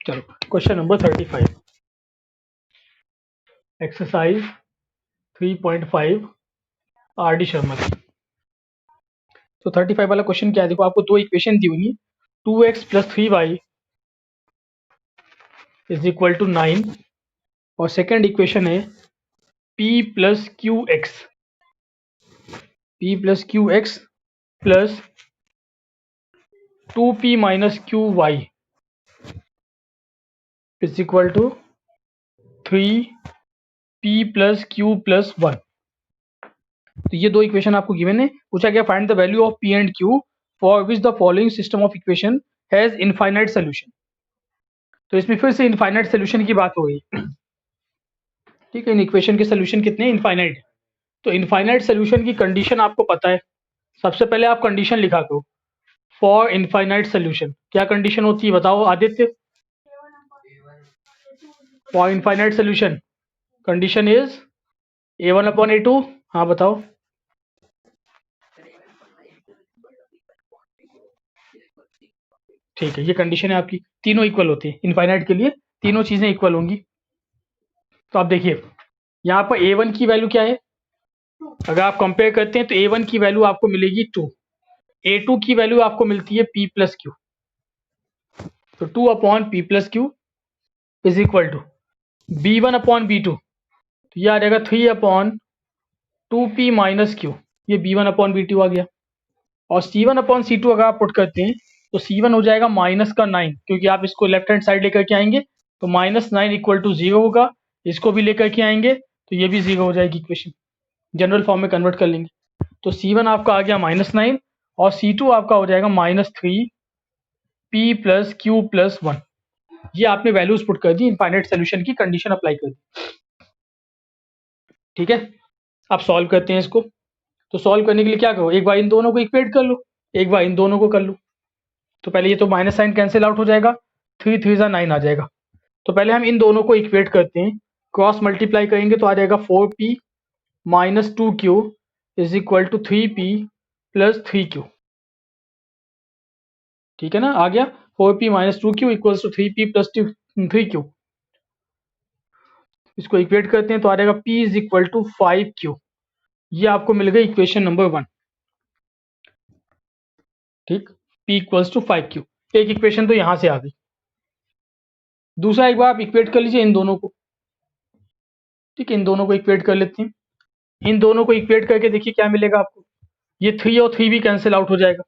चलो question number 35 exercise 3.5 R D Sharma की। तो 35 वाला क्वेश्चन क्या है, देखो आपको दो इक्वेशन दी हुई, 2x + 3y = 9 और सेकेंड इक्वेशन है p + qx + 2p - qy = 3p + q + 1। तो ये दो इक्वेशन आपको गिवन है। पूछा गया find the value of p and q for which the following system of equation has infinite solution. तो इसमें फिर से इनफाइनाइट सोल्यूशन की बात हो गई। ठीक है, इन इक्वेशन के सोल्यूशन कितने इनफाइनाइट है। तो इनफाइनाइट सोल्यूशन की कंडीशन आपको पता है। सबसे पहले आप कंडीशन लिखा दो फॉर इनफाइनाइट सोल्यूशन। क्या कंडीशन होती है बताओ Aditya. For infinite solution condition is a1/a2। हाँ बताओ। ठीक है, ये कंडीशन है आपकी, तीनों इक्वल होती है इनफाइनाइट के लिए, तीनों चीजें इक्वल होंगी। तो आप देखिए यहाँ पर a1 की वैल्यू क्या है, अगर आप कंपेयर करते हैं तो a1 की वैल्यू आपको मिलेगी 2, a2 की वैल्यू आपको मिलती है p + q। तो 2/p + q = b1/b2। तो ये आ जाएगा 3/2p - q। ये b1/b2 आ गया। और c1/c2 अगर आप पुट करते हैं तो c1 हो जाएगा -9, क्योंकि आप इसको लेफ्ट हैंड साइड लेकर के आएंगे तो -9 = 0 होगा। इसको भी लेकर के आएंगे तो ये भी 0 हो जाएगी इक्वेशन, जनरल फॉर्म में कन्वर्ट कर लेंगे। तो c1 आपका आ गया -9 और c2 आपका हो जाएगा -3p + q + 1। ये आपने वैल्यूज पुट कर दी, इनफाइनाइट सोल्यूशन की कंडीशन अप्लाई कर दी। ठीक है, अब सॉल्व करते हैं इसको। तो सॉल्व करने के लिए क्या करो, एक बार इन दोनों को इक्वेट कर लो, एक बार इन दोनों को कर लो। तो पहले ये तो माइनस साइन कैंसिल आउट हो जाएगा, 3 3 9 आ जाएगा। तो पहले हम इन दोनों को इक्वेट करते हैं, क्रॉस मल्टीप्लाई करेंगे तो आ जाएगा 4p - 2q = 3p + 3q। ठीक है ना, आ गया 4p - 2q = 3p + 3q। इसको इक्वेट करते हैं तो आ जाएगा p = 5q। ये आपको मिल गई इक्वेशन नंबर 1। ठीक, p = 5q। एक इक्वेशन तो यहां से आ गई। दूसरा एक बार आप इक्वेट कर लीजिए इन दोनों को। ठीक है, इन दोनों को इक्वेट कर लेते हैं। इन दोनों को इक्वेट करके देखिए क्या मिलेगा आपको। ये 3 और 3 भी कैंसिल आउट हो जाएगा।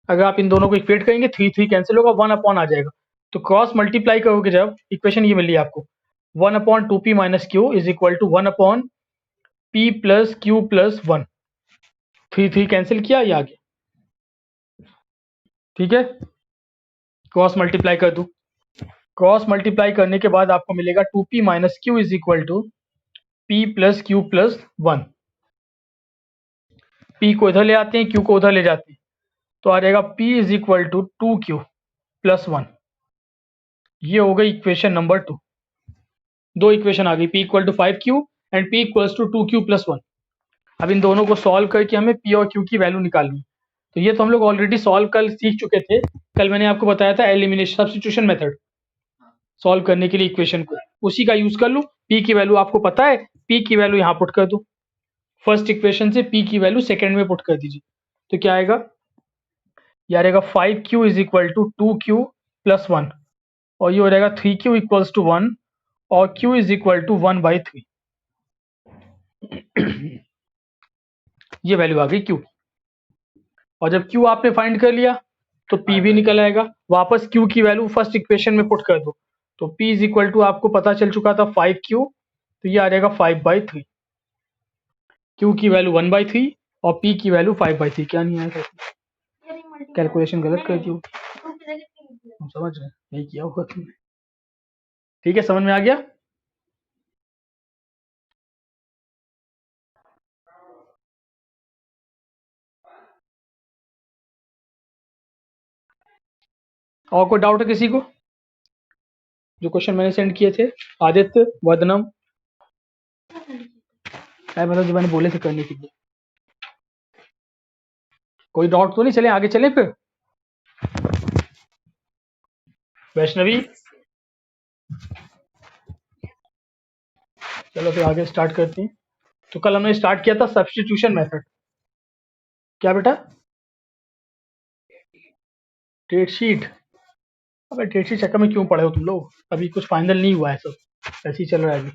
अगर आप इन दोनों को इक्वेट करेंगे 3 3 कैंसिल होगा, 1 आ जाएगा। तो क्रॉस मल्टीप्लाई करोगे जब, इक्वेशन ये मिली आपको 1/2p - q = 1/p + q + 1। 3 3 cancel किया, ये आ गया। ठीक है, क्रॉस मल्टीप्लाई कर दूं। क्रॉस मल्टीप्लाई करने के बाद आपको मिलेगा 2p - q = p + q + 1। p को इधर ले आते हैं, q को उधर ले जाते हैं तो आ जाएगा p = 2q + 1। ये हो गई इक्वेशन नंबर 2। दो इक्वेशन आ गई, p = 5q and p = 2q + 1। अब इन दोनों को सॉल्व करके हमें p और q की वैल्यू निकालनी। तो ये तो हम लोग ऑलरेडी सॉल्व कल सीख चुके थे। कल मैंने आपको बताया था एलिमिनेशन सब्स्टिट्यूशन मेथड सॉल्व करने के लिए इक्वेशन को, उसी का यूज कर लूँ। p की वैल्यू आपको पता है, p की वैल्यू यहाँ पुट कर दो। फर्स्ट इक्वेशन से p की वैल्यू सेकेंड में पुट कर दीजिए तो क्या आएगा, ये आ जाएगा 5q = 2q + 1 और ये हो जाएगा 3q = 1 और q = 1/3। ये वैल्यू आ गई q। और जब q आपने फाइंड कर लिया तो p भी निकल आएगा। वापस q की वैल्यू फर्स्ट इक्वेशन में पुट कर दो तो p = आपको पता चल चुका था 5q, तो ये आ जाएगा 5/3। q की वैल्यू 1/3 और p की वैल्यू 5/3। क्या नहीं आएगा, कैलकुलेशन गलत कर दी होगी, समझ रहे, यही किया होगा तुमने। ठीक है, समझ में आ गया। और कोई डाउट है किसी को, जो क्वेश्चन मैंने सेंड किए थे, आदित्य वर्धनम है, मतलब जो मैंने बोले थे करने के लिए। कोई डाउट तो नहीं, चले आगे चले फिर। वैष्णवी चलो फिर आगे स्टार्ट करते हैं। तो कल हमने स्टार्ट किया था सब्स्टिट्यूशन मेथड। क्या बेटा? Date sheet? अबे डेट शीट चक्कर में क्यों पड़े हो तुम लोग? अभी कुछ फाइनल नहीं हुआ है, सब ऐसे ही चल रहा है अभी।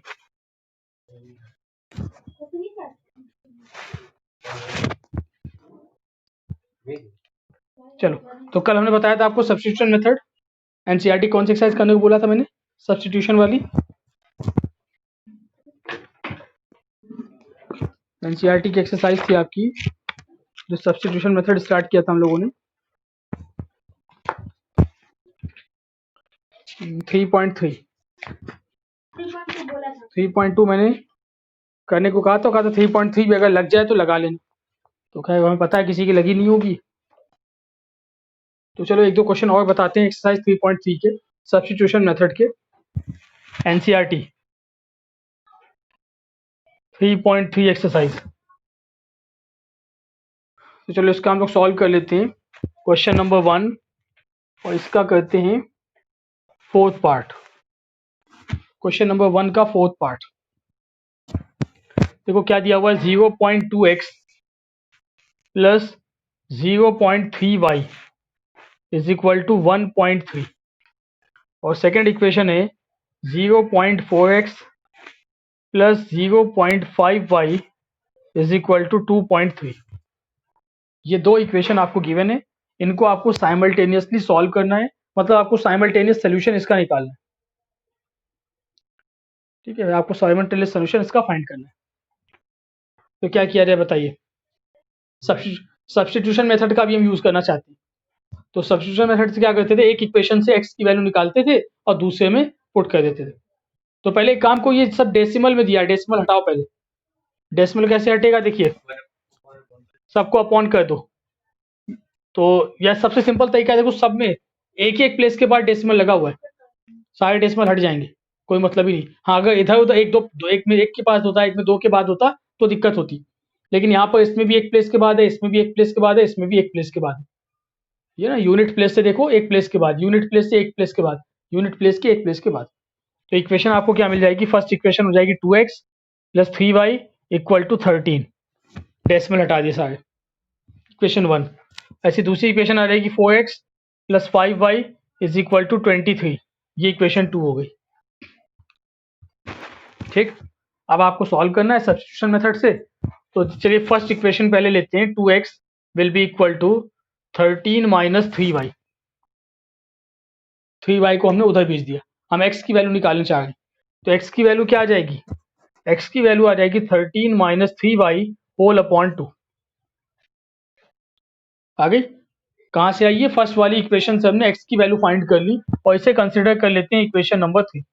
चलो, तो कल हमने बताया था आपको सब्स्टिट्यूशन मेथड। एनसीईआरटी कौन सी एक्सरसाइज करने को बोला था मैंने? सब्स्टिट्यूशन वाली। एनसीईआरटी की एक्सरसाइज थी आपकी, जो सब्स्टिट्यूशन मेथड स्टार्ट किया था हम लोगों ने। 3.3 3.2 मैंने करने को कहा था 3.3 भी अगर लग जाए तो लगा लेना। तो क्या हमें पता है किसी की लगी नहीं होगी। तो चलो एक दो क्वेश्चन और बताते हैं एक्सरसाइज 3.3 के सब्स्टिट्यूशन मेथड के। NCERT 3.3 exercise. तो चलो इसका हम लोग सॉल्व कर लेते हैं। क्वेश्चन नंबर 1 और इसका करते हैं फोर्थ पार्ट। क्वेश्चन नंबर 1 का फोर्थ पार्ट। देखो क्या दिया हुआ है, 0.2x plus 0.3y is equal to 1.3 और सेकेंड इक्वेशन है 0.4x plus 0.5y is equal to 2.3। ये दो इक्वेशन आपको गिवन है, इनको आपको साइमल्टेनियसली सॉल्व करना है, मतलब आपको साइमल्टेनियस सोल्यूशन इसका निकालना है। ठीक है, आपको साइमल्टेनियस सोल्यूशन इसका फाइंड करना है। तो क्या किया जाए बताइए? सब्स्टिट्यूशन मेथड का भी हम यूज करना चाहते हैं। तो सब्स्टिट्यूशन मेथड से क्या करते थे, एक इक्वेशन से x की वैल्यू निकालते थे और दूसरे में पुट कर देते थे। तो पहले एक काम को, ये सब डेसिमल में दिया, डेसिमल हटाओ पहले। डेसिमल कैसे हटेगा, देखिए सबको अपॉन कर दो। तो यह सबसे सिंपल तरीका है, देखो सब में एक एक प्लेस के बाद डेसिमल लगा हुआ है, सारे डेसिमल हट जाएंगे, कोई मतलब ही नहीं। हाँ अगर इधर उधर एक दो एक में एक के पास होता, एक में दो के बाद होता तो दिक्कत होती, लेकिन यहाँ पर इसमें भी एक प्लेस के बाद है, इसमें भी एक प्लेस के बाद है, इसमें भी एक प्लेस के बाद है। ये ना यूनिट प्लेस से देखो, एक प्लेस के बाद, यूनिट प्लेस से एक प्लेस के बाद, यूनिट प्लेस के एक प्लेस के बाद। तो इक्वेशन आपको क्या मिल जाएगी, फर्स्ट इक्वेशन हो जाएगी 2x plus 3y equal to 13, decimal हटा दिए सारे, इक्वेशन 1। ऐसी दूसरी इक्वेशन आ जाएगी 4x plus 5y is equal to 23, ये इक्वेशन 2 हो गई। ठीक, अब आपको सॉल्व करना है सब्स्टिट्यूशन मेथड से। तो चलिए फर्स्ट इक्वेशन पहले लेते हैं, 2x will be equal to 13 minus 3y। 3y को हमने उधर भेज दिया, हम x की वैल्यू निकालना चाह रहे हैं। तो x की वैल्यू क्या आ जाएगी, x की वैल्यू आ जाएगी 13 माइनस 3y होल अपॉन 2। आ गई? कहाँ से आई है, फर्स्ट वाली इक्वेशन से हमने x की वैल्यू फाइंड कर ली और इसे कंसिडर कर लेते हैं इक्वेशन नंबर 3।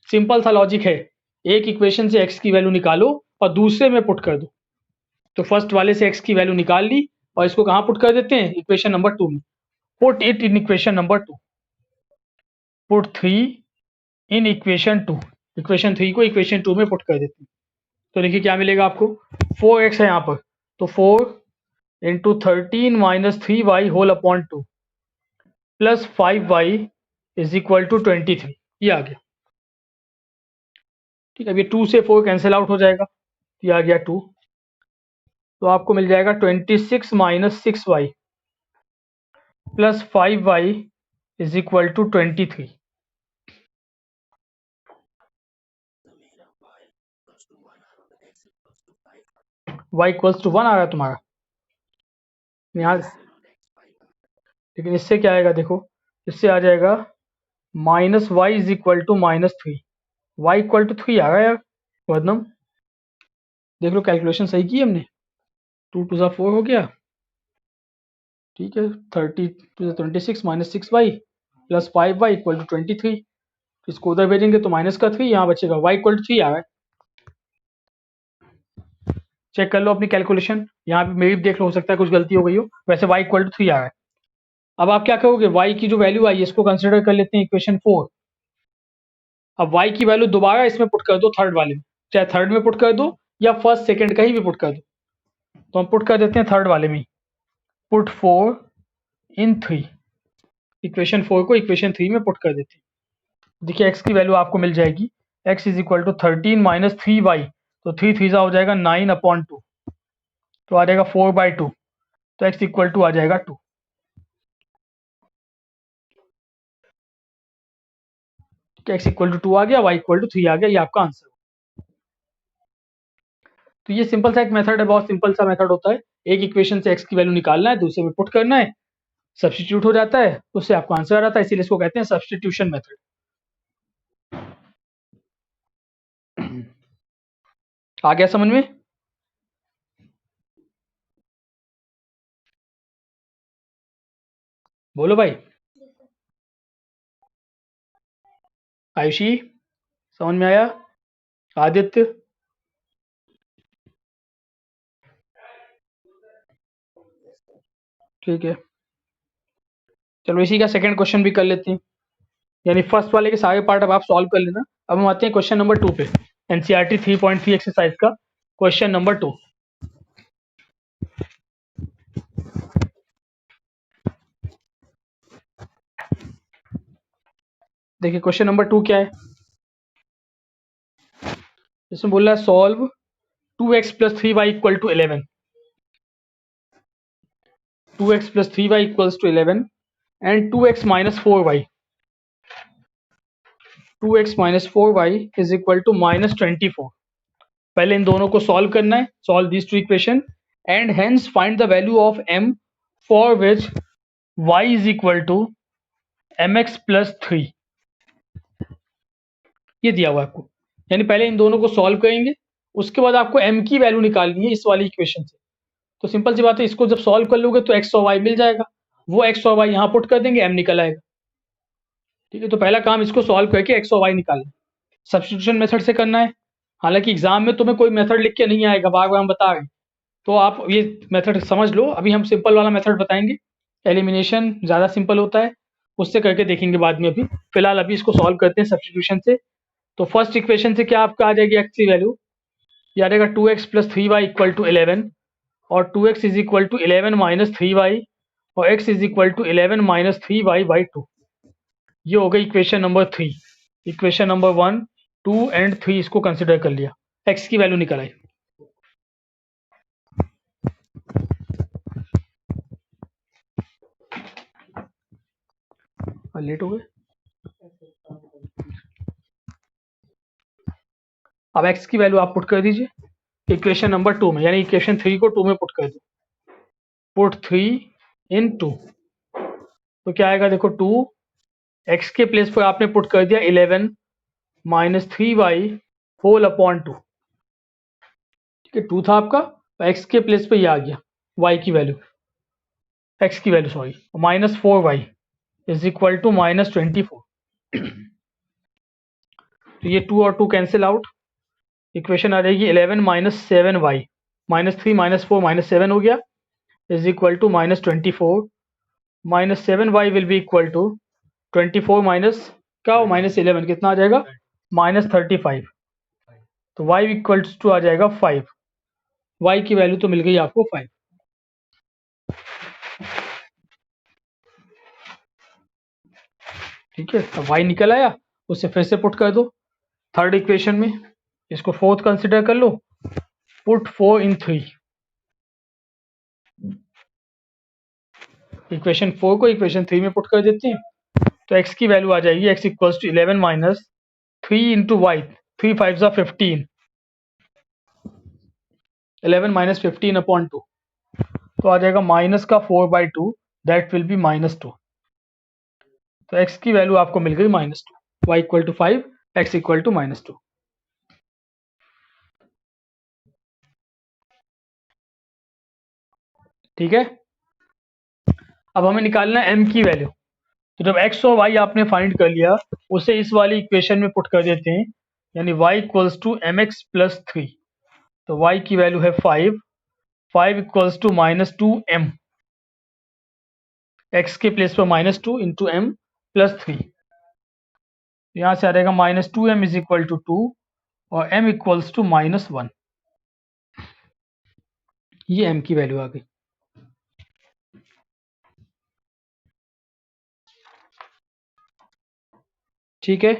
सिंपल सा लॉजिक है, एक इक्वेशन से x की वैल्यू निकालो और दूसरे में पुट कर दो। तो फर्स्ट वाले से x की वैल्यू निकाल ली और इसको कहाँ पुट कर देते हैं, इक्वेशन नंबर 2 में। Put it in equation number 2, put 3 in equation 2, equation 3 को इक्वेशन 2 में पुट कर देते हैं। तो देखिए क्या मिलेगा आपको, 4x है यहाँ पर, तो 4 into 13 minus 3y whole upon 2 plus 5y is equal to 23, ये आ गया। ठीक है, अब ये 2 से 4 कैंसिल आउट हो जाएगा, ये आ गया 2। तो आपको मिल जाएगा 26 minus 6y plus 5y is equal to 23। y equals to 1 आ रहा है तुम्हारा यहाँ, लेकिन इससे क्या आएगा देखो, इससे आ जाएगा minus y is equal to minus 3, y equal to 3 आ रहा है यार वर्धनम, देख लो कैलकुलेशन सही की हमने। 2 टू 4 हो गया, ठीक है, 30 to 26 minus 6y plus 5y equal to 23। इसको उधर भेजेंगे तो माइनस का 3 यहाँ बचेगा, y इक्वल टू 3 आ रहा है। चेक कर लो अपनी कैलकुलेशन, यहाँ पे मेरी देख लो, हो सकता है कुछ गलती हो गई हो, वैसे y इक्वल टू 3 आ रहा है। अब आप क्या करोगे, y की जो वैल्यू आई है इसको कंसिडर कर लेते हैं इक्वेशन 4। अब y की वैल्यू दोबारा इसमें पुट कर दो, थर्ड वाले में, चाहे थर्ड में पुट कर दो या फर्स्ट सेकंड कहीं भी पुट कर दो। तो हम पुट कर देते हैं थर्ड वाले में, पुट 4 इन 3, इक्वेशन 4 को इक्वेशन 3 में पुट कर देते हैं। देखिए x की वैल्यू आपको मिल जाएगी x is equal to 13 minus 3y, तो 3 3 हो जाएगा 9/2, तो आ जाएगा 4/2, तो x इक्वल टू आ जाएगा 2। x इक्वल टू 2 आ गया, y इक्वल टू 3 आ गया, ये आपका आंसर। तो ये सिंपल सा एक मेथड है, बहुत सिंपल सा मेथड होता है। एक इक्वेशन से x की वैल्यू निकालना है, दूसरे में पुट करना है, सब्स्टिट्यूट हो जाता है, उससे आपको आंसर आ जाता है, इसीलिए इसको कहते हैं सब्स्टिट्यूशन मेथड। आ गया समझ में? बोलो भाई। आयुषी, समझ में आया? आदित्य, ठीक है। चलो इसी का सेकंड क्वेश्चन भी कर लेते हैं, यानी फर्स्ट वाले के सारे पार्ट अब आप सॉल्व कर लेना। अब हम आते हैं क्वेश्चन नंबर 2 पे, एनसीईआरटी 3.3 एक्सरसाइज का क्वेश्चन नंबर 2। देखिए क्वेश्चन नंबर 2 क्या है, इसमें बोल रहा है solve 2x plus 3y equal to 11, 2x plus 3y equals to 11 and 2x minus 4y, 2x minus 4y is equal to minus 24। पहले इन दोनों को सॉल्व करना है, solve this two equation and hence find the value of m for which y is equal to mx plus 3, ये दिया हुआ है आपको। यानी पहले इन दोनों को सॉल्व करेंगे, उसके बाद आपको m की वैल्यू निकालनी है इस वाली इक्वेशन से। तो सिंपल सी बात है, इसको जब सॉल्व कर लोगे तो x और y मिल जाएगा, वो x और y यहाँ पुट कर देंगे, m निकल आएगा। ठीक है, तो पहला काम इसको सॉल्व करके x और y निकालना, सब्स्टिट्यूशन मेथड से करना है। हालांकि एग्जाम में तुम्हें कोई मेथड लिख के नहीं आएगा, बार बार हम बता रहे हैं, तो आप ये मेथड समझ लो। अभी हम सिंपल वाला मेथड बताएंगे, एलिमिनेशन ज़्यादा सिंपल होता है, उससे करके देखेंगे बाद में। अभी फिलहाल अभी इसको सॉल्व करते हैं सब्स्टिट्यूशन से। तो फर्स्ट इक्वेशन से क्या आपका आ जाएगी x की वैल्यू, ये आ जाएगा 2x plus 3y equal to 11, और 2x is equal to 11 minus 3y, और x is equal to 11 minus 3y/2। ये हो गई equation number 3। Equation number 1, 2 and 3 इसको कंसिडर कर लिया, x की वैल्यू निकल आई। लेट हो गए। अब x की वैल्यू आप पुट कर दीजिए इक्वेशन नंबर 2 में, यानी इक्वेशन 3 को 2 में पुट कर दो। पुट 3 इन 2, तो क्या आएगा देखो, 2 x के प्लेस पर आपने पुट कर दिया 11 माइनस 3y होल अपॉन 2। ठीक है, 2 था आपका, x के प्लेस पे ये आ गया y की वैल्यू, x की value sorry, minus 4y is equal to minus 24। तो ये 2 और 2 कैंसिल आउट, इक्वेशन आ जाएगी 11 minus 7y, minus 3 minus 4 minus 7 हो गया, is equal to minus 24, minus 7y will be equal to 24 minus क्या, माइनस 11 कितना आ जाएगा, माइनस 35। तो y इक्वल्स टू आ जाएगा 5, y की वैल्यू तो मिल गई आपको 5। ठीक है, अब y निकल आया, उससे फिर से पुट कर दो थर्ड इक्वेशन में, इसको फोर्थ कंसिडर कर लो, पुट 4 इन 3, इक्वेशन 4 को इक्वेशन 3 में पुट कर देते हैं। तो x की वैल्यू आ जाएगी, x equals to 11 minus 3 into y, 3 5 ज़ा 15, 11 माइनस 15 अपॉन 2, तो आ जाएगा माइनस का 4/2, दैट विल बी माइनस 2। तो x की वैल्यू आपको मिल गई -2, y equal to 5, x equal to -2। ठीक है, अब हमें निकालना है m की वैल्यू। तो जब x और y आपने फाइंड कर लिया, उसे इस वाली इक्वेशन में पुट कर देते हैं, यानी y equals to mx plus 3। तो y की वैल्यू है 5, 5 इक्वल्स टू -2m, x के प्लेस पर -2 इंटू m प्लस 3, यहाँ से आ जाएगा -2m इज इक्वल टू 2, और m इक्वल्स टू -1। ये m की वैल्यू आ गई। ठीक है,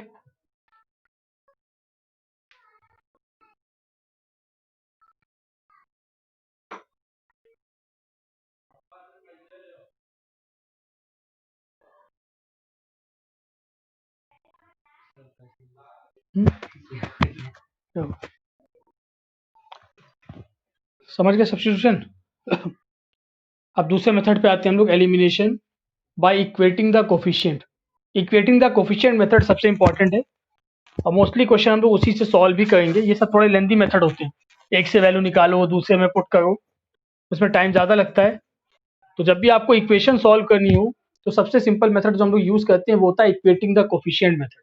समझ गए सब्स्टिट्यूशन। अब दूसरे मेथड पे आते हैं हम लोग, elimination by equating the coefficient. Equating the coefficient method सबसे इंपॉर्टेंट है और मोस्टली क्वेश्चन हम लोग उसी से सॉल्व भी करेंगे। ये सब थोड़े लेंदी मेथड होते हैं, एक से वैल्यू निकालो दूसरे में पुट करो, उसमें टाइम ज़्यादा लगता है। तो जब भी आपको इक्वेशन सॉल्व करनी हो तो सबसे सिंपल मेथड जो हम लोग यूज़ करते हैं वो होता है इक्वेटिंग द कोफिशिएंट मेथड।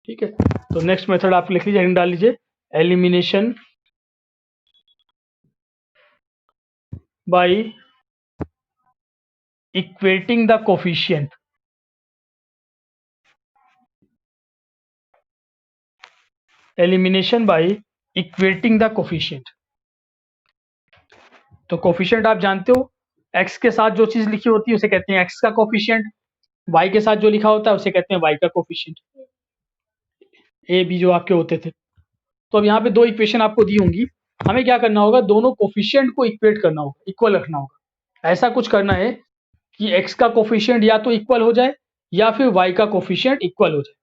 ठीक है, तो नेक्स्ट मेथड आप लिख लीजिए, डाल लीजिए, elimination by equating the coefficient. Elimination by equating the coefficient. तो कोफिशिएंट आप जानते हो, x के साथ जो चीज लिखी होती है उसे कहते हैं x का कोफिशिएंट, y के साथ जो लिखा होता है उसे कहते हैं y का कोफिशिएंट, a b जो आपके होते थे। तो अब यहाँ पे दो इक्वेशन आपको दी होंगी, हमें क्या करना होगा, दोनों कोफिशिएंट को इक्वेट करना होगा, इक्वल रखना होगा। ऐसा कुछ करना है कि x का कोफिशिएंट या तो इक्वल हो जाए या फिर y का कोफिशिएंट इक्वल हो जाए।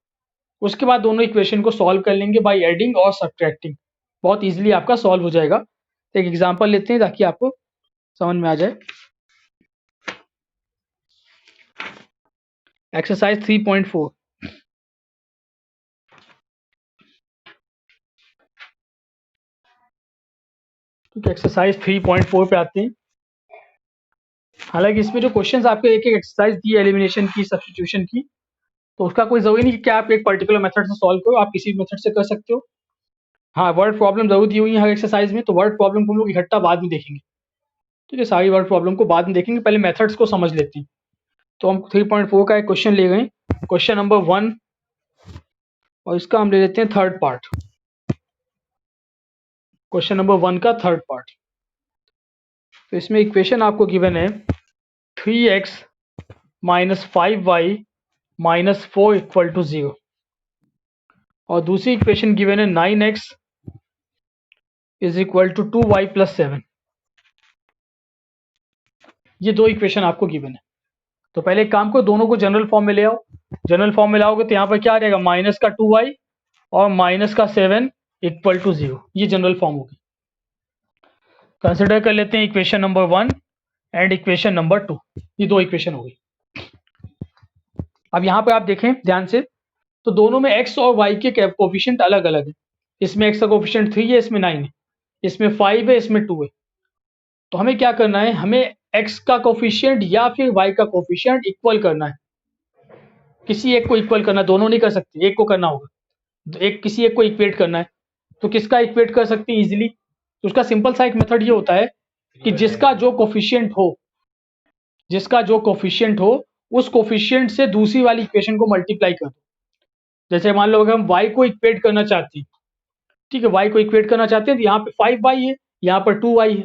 उसके बाद दोनों इक्वेशन को सॉल्व कर लेंगे बाय एडिंग और सब्ट्रैक्टिंग, बहुत इजीली आपका सॉल्व हो जाएगा। एक एग्जांपल लेते हैं ताकि आपको समझ में आ जाए। एक्सरसाइज 3.4, ठीक है, एक्सरसाइज 3.4 पे आते हैं। हालांकि इसमें जो क्वेश्चंस आपके एक एक एक्सरसाइज दी है एलिमिनेशन की, सब्स्टिट्यूशन की, तो उसका कोई जरूरी नहीं कि आप एक पर्टिकुलर मेथड से सॉल्व करो, आप किसी भी मेथड से कर सकते हो। हाँ, वर्ड प्रॉब्लम जरूर दी हुई है हर एक्सरसाइज में, तो वर्ड प्रॉब्लम को हम लोग इकट्ठा बाद में देखेंगे। ठीक है, सारी वर्ड प्रॉब्लम को बाद में देखेंगे, पहले मेथड्स को समझ लेते हैं। तो हम 3.4 का एक क्वेश्चन ले गए, क्वेश्चन नंबर 1, और इसका हम ले लेते हैं थर्ड पार्ट। क्वेश्चन नंबर 1 का थर्ड पार्ट। तो इसमें इक्वेशन आपको गिवन है 3x minus 5y minus 4 equal to 0, और दूसरी इक्वेशन गिवन है 9x is equal to 2y plus 7। ये दो इक्वेशन आपको गिवन है। तो पहले एक काम करो, दोनों को जनरल फॉर्म में ले आओ। जनरल फॉर्म में लाओगे तो यहाँ पर क्या रहेगा, माइनस का 2y और माइनस का 7 इक्वल टू 0, ये जनरल फॉर्म होगी। कंसिडर कर लेते हैं equation number 1 and equation number 2, ये दो इक्वेशन हो गई। अब यहाँ पे आप देखें ध्यान से, तो दोनों में x और y के कोफिशिएंट अलग अलग है। इसमें x का कोफिशिएंट 3 है, इसमें 9 है, इसमें 5 है, इसमें 2 है। तो हमें क्या करना है, हमें x का कोफिशिएंट या फिर y का कोफिशिएंट इक्वल करना है। किसी एक को इक्वल करना, दोनों नहीं कर सकते, एक को करना होगा। एक किसी एक को इक्वेट करना है, तो किसका इक्वेट कर सकते हैं इजीली, तो उसका सिंपल सा एक मेथड ये होता है कि जिसका जो कोफिशिएंट हो, जिसका जो कोफिशिएंट हो उस कोफिशिएंट से दूसरी वाली इक्वेशन को मल्टीप्लाई कर दो। जैसे मान लो अगर हम y को इक्वेट करना चाहते हैं, ठीक है, y को इक्वेट करना चाहते हैं, तो यहाँ पे 5y है, यहाँ पर 2y है,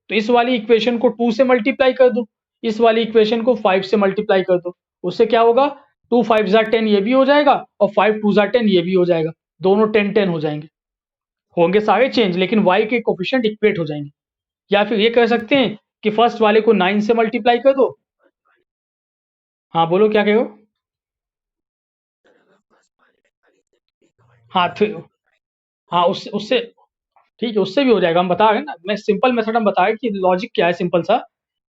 तो इस वाली इक्वेशन को 2 से मल्टीप्लाई कर दो, इस वाली इक्वेशन को 5 से मल्टीप्लाई कर दो। उससे क्या होगा, 2 5 ज़ा 10 ये भी हो जाएगा और 5 2 ज़ा 10 ये भी हो जाएगा, दोनों 10 10 हो जाएंगे, होंगे सारे चेंज, लेकिन y के कोफिशिएंट इक्वेट हो जाएंगे। या फिर ये कर सकते हैं कि फर्स्ट वाले को 9 से मल्टीप्लाई कर दो। हाँ बोलो क्या कहो। हाँ हाँ, उससे ठीक है, उससे भी हो जाएगा, हम बता रहे हैं ना, मैं सिंपल मेथड हम बता रहे कि लॉजिक क्या है सिंपल सा,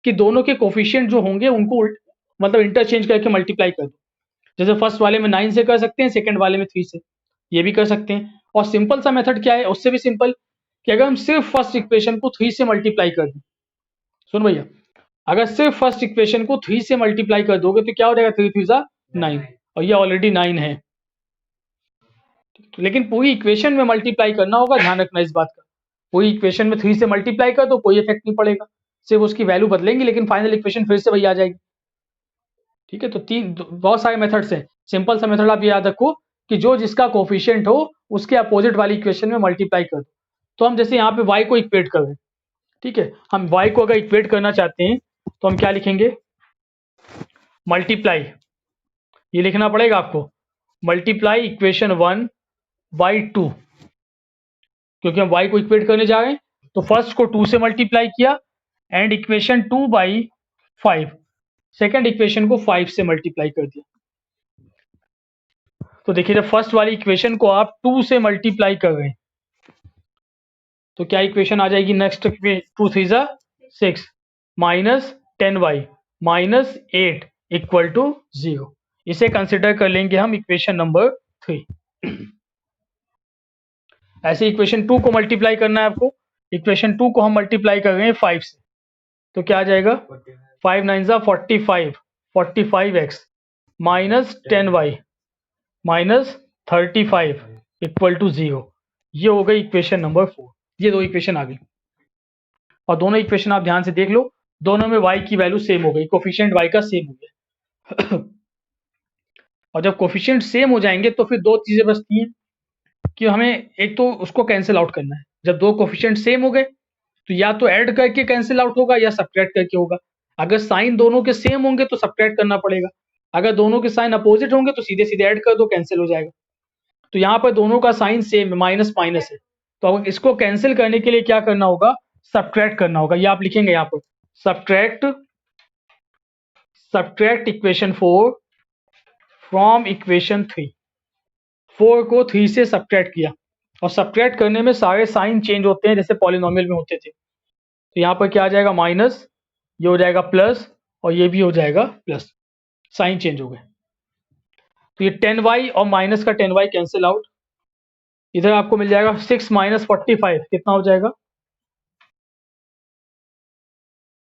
कि दोनों के कोफिशिएंट जो होंगे उनको मतलब इंटरचेंज करके मल्टीप्लाई कर दो। जैसे फर्स्ट वाले में 9 से कर सकते हैं, सेकंड वाले में 3 से, ये भी कर सकते हैं। और सिंपल सा मेथड क्या है, उससे भी सिंपल, कि अगर हम सिर्फ फर्स्ट इक्वेशन को 3 से मल्टीप्लाई कर दें, सुन भैया, अगर सिर्फ फर्स्ट इक्वेशन को 3 से मल्टीप्लाई कर दोगे तो क्या हो जाएगा, 3 3 ज़ा 9, और ये ऑलरेडी 9 है। लेकिन पूरी इक्वेशन में मल्टीप्लाई करना होगा, ध्यान रखना इस बात का। पूरी इक्वेशन में 3 से मल्टीप्लाई कर दो, कोई इफेक्ट नहीं पड़ेगा, सिर्फ उसकी वैल्यू बदलेंगी, लेकिन फाइनल इक्वेशन फिर से वही आ जाएगी। ठीक है, तो बहुत सारे मेथड्स हैं। सिंपल सा मेथड आप ये याद रखो कि जो जिसका कोफिशिएंट हो उसके अपोजिट वाली इक्वेशन में मल्टीप्लाई कर दो। तो हम जैसे यहाँ पे y को इक्वेट कर रहे हैं, ठीक है, हम y को अगर इक्वेट करना चाहते हैं तो हम क्या लिखेंगे, मल्टीप्लाई, ये लिखना पड़ेगा आपको, मल्टीप्लाई इक्वेशन 1 बाई 2, क्योंकि हम y को इक्वेट करने जा रहे हैं, तो फर्स्ट को 2 से मल्टीप्लाई किया and equation 2 by 5, second equation को 5 से मल्टीप्लाई कर दिया। तो देखिए जब फर्स्ट वाली इक्वेशन को आप 2 से मल्टीप्लाई कर रहे हैं तो क्या इक्वेशन आ जाएगी नेक्स्ट? 2 3 जा 6 minus 10y minus 8 equal to 0। इसे कंसिडर कर लेंगे हम इक्वेशन नंबर 3। ऐसे इक्वेशन 2 को मल्टीप्लाई करना है आपको। इक्वेशन 2 को हम मल्टीप्लाई कर रहे हैं 5 से, तो क्या आ जाएगा? 5 9 जा 45 45x minus 10y minus 35 equal to 0। ये हो गई इक्वेशन नंबर 4। ये दो इक्वेशन आ गई और दोनों इक्वेशन आप ध्यान से देख लो, दोनों में y की वैल्यू सेम हो गई, कोफिशिएंट y का सेम हो गया। और जब कोफिशिएंट सेम हो जाएंगे तो फिर दो चीजें बचती हैं कि हमें एक तो उसको कैंसिल आउट करना है। जब दो कोफिशिएंट सेम हो गए तो या तो ऐड करके कैंसिल आउट होगा या सब्ट्रैक्ट करके होगा। अगर साइन दोनों के सेम होंगे तो सब्ट्रैक्ट करना पड़ेगा, अगर दोनों के साइन अपोजिट होंगे तो सीधे सीधे ऐड कर दो, कैंसिल हो जाएगा। तो यहाँ पर दोनों का साइन सेम है, माइनस माइनस है, तो अब इसको कैंसिल करने के लिए क्या करना होगा? सब्ट्रैक्ट करना होगा। ये आप लिखेंगे यहाँ पर subtract subtract equation 4 from equation 3। 4 को 3 से सब्ट्रैक्ट किया और सब्ट्रैक्ट करने में सारे साइन चेंज होते हैं जैसे पॉलिनोमियल में होते थे। तो यहाँ पर क्या आ जाएगा? माइनस, ये हो जाएगा प्लस और ये भी हो जाएगा प्लस, साइन चेंज हो गए। तो ये 10y और माइनस का 10y कैंसिल आउट, इधर आपको मिल जाएगा 6 माइनस 45 कितना हो जाएगा?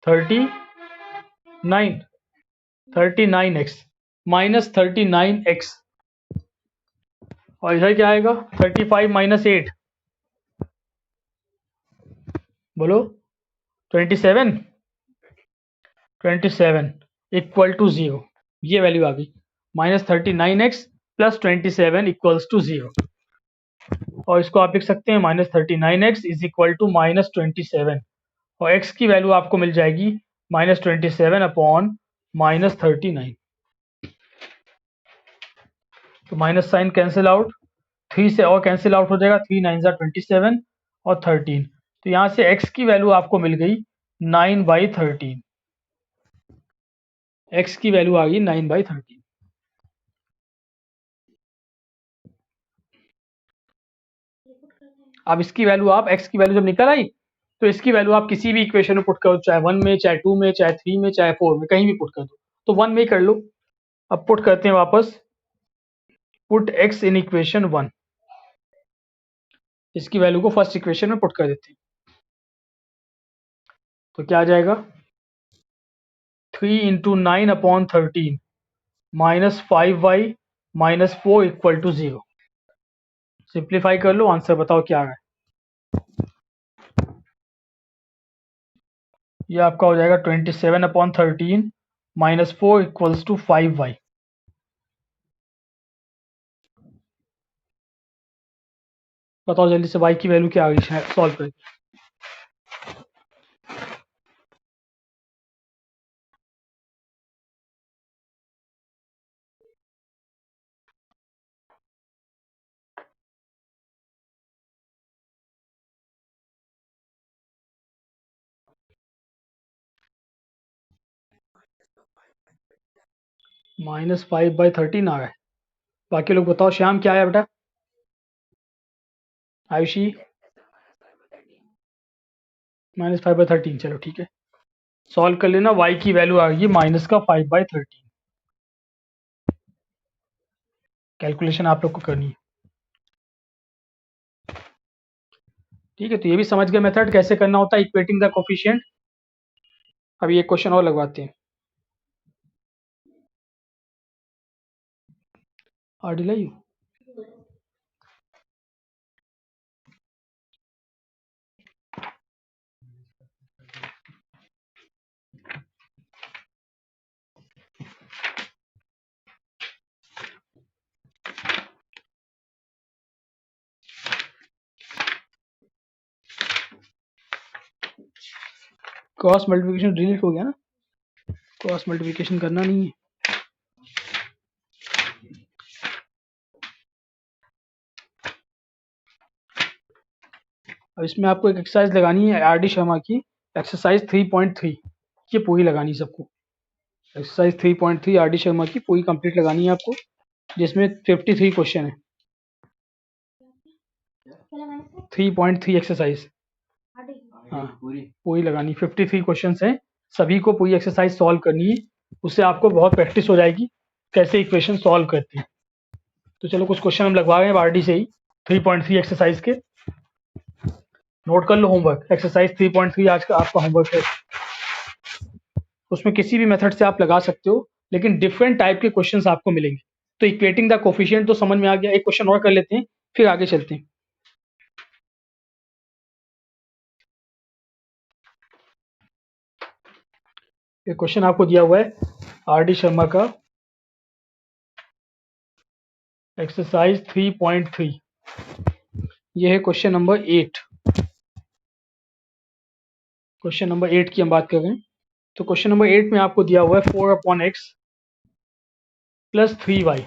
39x माइनस 39x और इधर क्या आएगा? 35 माइनस 8 बोलो 27 इक्वल टू 0। ये वैल्यू आ गई, minus 39x plus 27 equals to 0। और इसको आप लिख सकते हैं minus 39x is equal to minus 27 और x की वैल्यू आपको मिल जाएगी माइनस 27 अपॉन माइनस 39। तो माइनस साइन कैंसिल आउट, 3 से और कैंसिल आउट हो जाएगा, 3 9 जा 27 और 13। तो यहाँ से x की वैल्यू आपको मिल गई 9/13। x की वैल्यू आ गई 9/13। अब इसकी वैल्यू आप x की वैल्यू जब निकल आई तो इसकी वैल्यू आप किसी भी इक्वेशन में पुट करो, चाहे 1 में, चाहे 2 में, चाहे 3 में, चाहे 4 में, कहीं भी पुट कर दो। तो 1 में ही कर लो। अब पुट करते हैं वापस, पुट x इन इक्वेशन 1। इसकी वैल्यू को फर्स्ट इक्वेशन में पुट कर देते हैं। तो क्या आ जाएगा? 3 into 9 upon 13 minus 5y minus 4 equal to 0। Simplify कर लो, आंसर बताओ क्या आ रहा है। ये आपका हो जाएगा 27 upon 13 minus 4 equals to 5y। बताओ जल्दी से y की वैल्यू क्या आ गई सॉल्व करके। -5/13 आ रहा है। बाकी लोग बताओ, श्याम क्या है बेटा? आयुषी -5/13, चलो ठीक है, सॉल्व कर लेना। y की वैल्यू आ गई माइनस का 5/13। कैलकुलेशन आप लोग को करनी है, ठीक है। तो ये भी समझ गए मेथड कैसे करना होता है इक्वेटिंग द कोफिशिएंट। अभी एक क्वेश्चन और लगवाते हैं। आर्डिलाई क्रॉस मल्टीप्लिकेशन डिलीट हो गया ना, क्रॉस मल्टीप्लिकेशन करना नहीं है। अब इसमें आपको एक एक्सरसाइज लगानी है आर डी शर्मा की, एक्सरसाइज 3.3। ये पूरी लगानी है सबको। एक्सरसाइज 3.3 आर डी शर्मा की पूरी कंप्लीट लगानी है आपको। जिसमें 53 क्वेश्चन है। 3.3 एक्सरसाइज, हाँ पूरी लगानी। 53 क्वेश्चन है, सभी को पूरी एक्सरसाइज सॉल्व करनी है। उससे आपको बहुत प्रैक्टिस हो जाएगी कैसे इक्वेशन सॉल्व करते हैं। तो चलो कुछ क्वेश्चन हम लगवा रहे हैं आरडी से ही 3.3 एक्सरसाइज के। नोट कर लो होमवर्क, एक्सरसाइज 3.3 आज का आपका होमवर्क है। उसमें किसी भी मेथड से आप लगा सकते हो, लेकिन डिफरेंट टाइप के क्वेश्चंस आपको मिलेंगे। तो इक्वेटिंग द कोफिशिएंट तो समझ में आ गया। एक क्वेश्चन और कर लेते हैं, फिर आगे चलते हैं। एक क्वेश्चन आपको दिया हुआ है आर डी शर्मा का, एक्सरसाइज 3.3। ये है क्वेश्चन नंबर 8। क्वेश्चन नंबर 8 की हम बात कर रहे हैं। तो क्वेश्चन नंबर 8 में आपको दिया हुआ है 4/x plus 3y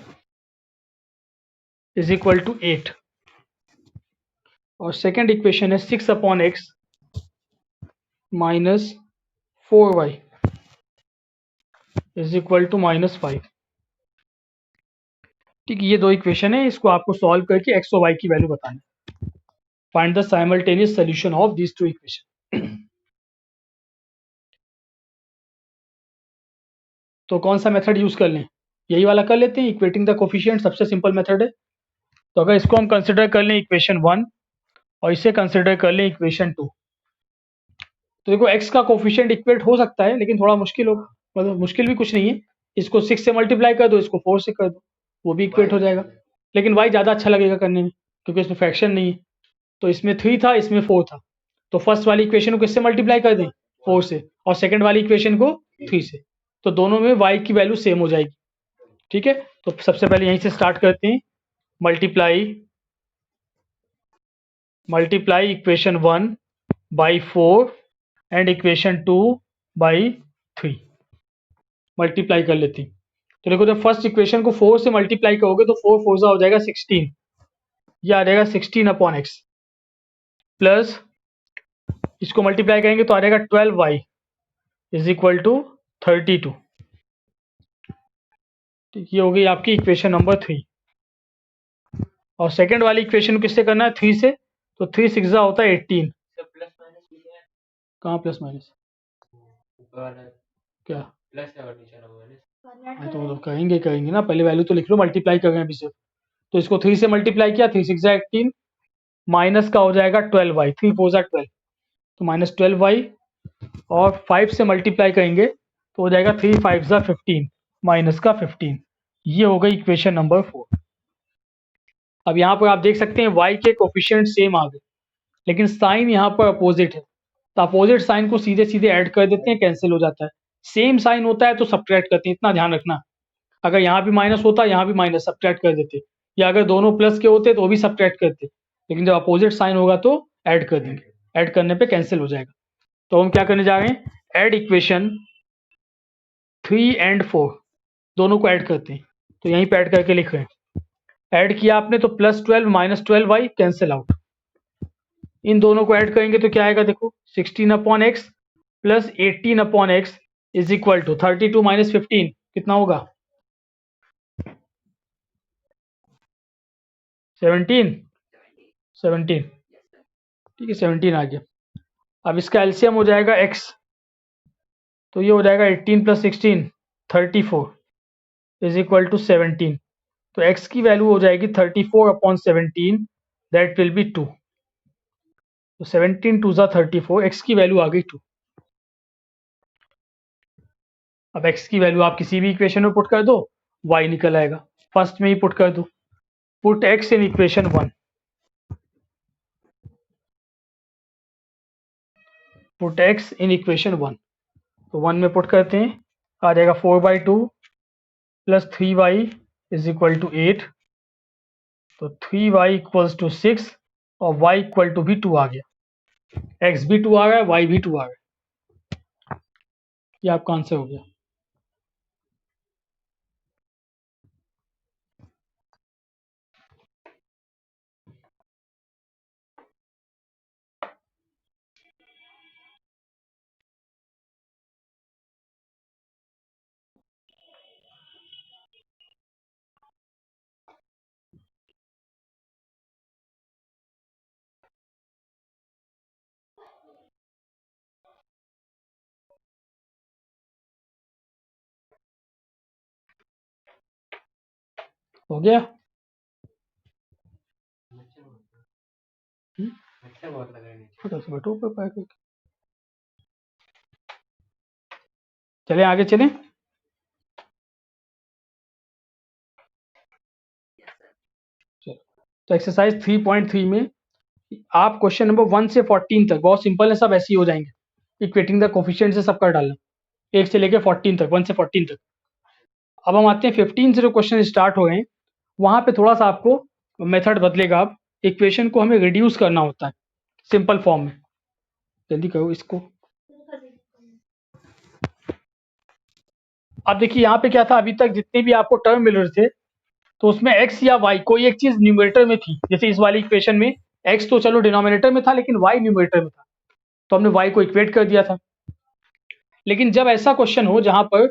is equal to 8, और सेकेंड इक्वेशन है 6/x minus 4y is equal to -5। ठीक है, ये दो इक्वेशन है, इसको आपको सॉल्व करके x और y की वैल्यू बतानी। Find the simultaneous solution of this two equation. तो कौन सा मेथड यूज कर लें? यही वाला कर लेते हैं, इक्वेटिंग द कोफिशिएंट सबसे सिंपल मेथड है। तो अगर इसको हम कंसिडर कर लें इक्वेशन 1 और इसे कंसिडर कर लें इक्वेशन 2, तो देखो x का कोफिशिएंट इक्वेट हो सकता है, लेकिन थोड़ा मुश्किल होगा। मतलब मुश्किल भी कुछ नहीं है, इसको 6 से मल्टीप्लाई कर दो, इसको 4 से कर दो, वो भी इक्वेट हो जाएगा। लेकिन y ज़्यादा अच्छा लगेगा करने में, क्योंकि इसमें फ्रैक्शन नहीं है। तो इसमें 3 था, इसमें 4 था, तो फर्स्ट वाली इक्वेशन को किससे मल्टीप्लाई कर दें? 4 से, और सेकंड वाली इक्वेशन को 3 से। तो दोनों में y की वैल्यू सेम हो जाएगी। ठीक है, तो सबसे पहले यहीं से स्टार्ट करते हैं। Multiply equation 1 by 4 and equation 2 by 3, multiply कर लेती। तो देखो, जब फर्स्ट इक्वेशन को 4 से मल्टीप्लाई करोगे तो 4 4 हो जाएगा 16, ये आ जाएगा 16/x, प्लस इसको मल्टीप्लाई करेंगे तो आ जाएगा 12y इज इक्वल टू 32। ये हो गई आपकी इक्वेशन नंबर 3। और सेकंड वाली इक्वेशन को किससे करना है? 3 से। तो 3 6 होता है 18। कहाँ प्लस माइनस? क्या? हाँ, तो करेंगे करेंगे ना, पहले वैल्यू तो लिख लो, मल्टीप्लाई कर रहे हैं अभी सिर्फ। तो इसको 3 से मल्टीप्लाई किया, 3 6 18, माइनस का हो जाएगा 12y, 3 4 12, तो -12y, और 5 से मल्टीप्लाई करेंगे तो हो जाएगा 3 5 15, माइनस का 15। ये हो गई इक्वेशन नंबर 4। अब यहाँ पर आप देख सकते हैं y के कोफिशिएंट सेम आ गए, लेकिन साइन यहाँ पर अपोजिट है। तो अपोजिट साइन को सीधे सीधे ऐड कर देते हैं, कैंसिल हो जाता है। सेम साइन होता है तो सब्ट्रैक्ट करते हैं, इतना ध्यान रखना। अगर यहाँ भी माइनस होता, यहाँ भी माइनस, सब्ट्रैक्ट कर देते। या अगर दोनों प्लस के होते तो वो भी सब्ट्रैक्ट करते, लेकिन जब अपोजिट साइन होगा तो ऐड कर देंगे। ऐड करने पे कैंसिल हो जाएगा। तो हम क्या करने जा रहे हैं? ऐड इक्वेशन 3 एंड 4, दोनों को ऐड करते हैं। तो यहीं पे ऐड करके लिख रहे हैं। ऐड किया आपने तो +12 -12y कैंसिल आउट। इन दोनों को ऐड करेंगे तो क्या आएगा? देखो, 16/x plus 18/x is equal to 32 - 15, कितना होगा? 17। 17, ठीक है, 17 आ गया। अब इसका एलसीएम हो जाएगा x, तो ये हो जाएगा 18 + 16 34 इज इक्वल टू 17। तो x की वैल्यू हो जाएगी 34/17, दैट विल बी 2। तो 17 2 34, x की वैल्यू आ गई 2। अब x की वैल्यू आप किसी भी इक्वेशन में पुट कर दो, y निकल आएगा। फर्स्ट में ही पुट कर दो, put x in equation 1, put x in equation 1। तो 1 में पुट करते हैं, आ जाएगा 4/2 plus 3y is equal to 8। तो 3y इक्वल्स टू 6 और y इक्वल टू भी 2 आ गया। x भी 2 आ रहा है, y भी 2 आ रहा है। ये आपका आंसर हो गया। हो गया। बैठो ऊपर पैर करके। चले आगे चलें। तो एक्सरसाइज 3.3 में आप क्वेश्चन नंबर 1 से 14 तक, बहुत सिंपल है, सब ऐसे ही हो जाएंगे। इक्वेटिंग द कोफिशिएंट से सब कर डालना, 1 से लेकर 14 तक, 1 से 14 तक। अब हम आते हैं 15 से जो क्वेश्चन स्टार्ट हो रहे हैं, वहां पे थोड़ा सा आपको मेथड बदलेगा। अब इक्वेशन को हमें रिड्यूस करना होता है सिंपल फॉर्म में। जल्दी करो इसको। अब देखिए यहाँ पे क्या था, अभी तक जितने भी आपको टर्म मिल रहे थे, तो उसमें x या y कोई एक चीज न्यूमरेटर में थी। जैसे इस वाली इक्वेशन में x तो चलो डिनोमिनेटर में था, लेकिन y न्यूमरेटर में था, तो हमने y को इक्वेट कर दिया था। लेकिन जब ऐसा क्वेश्चन हो जहां पर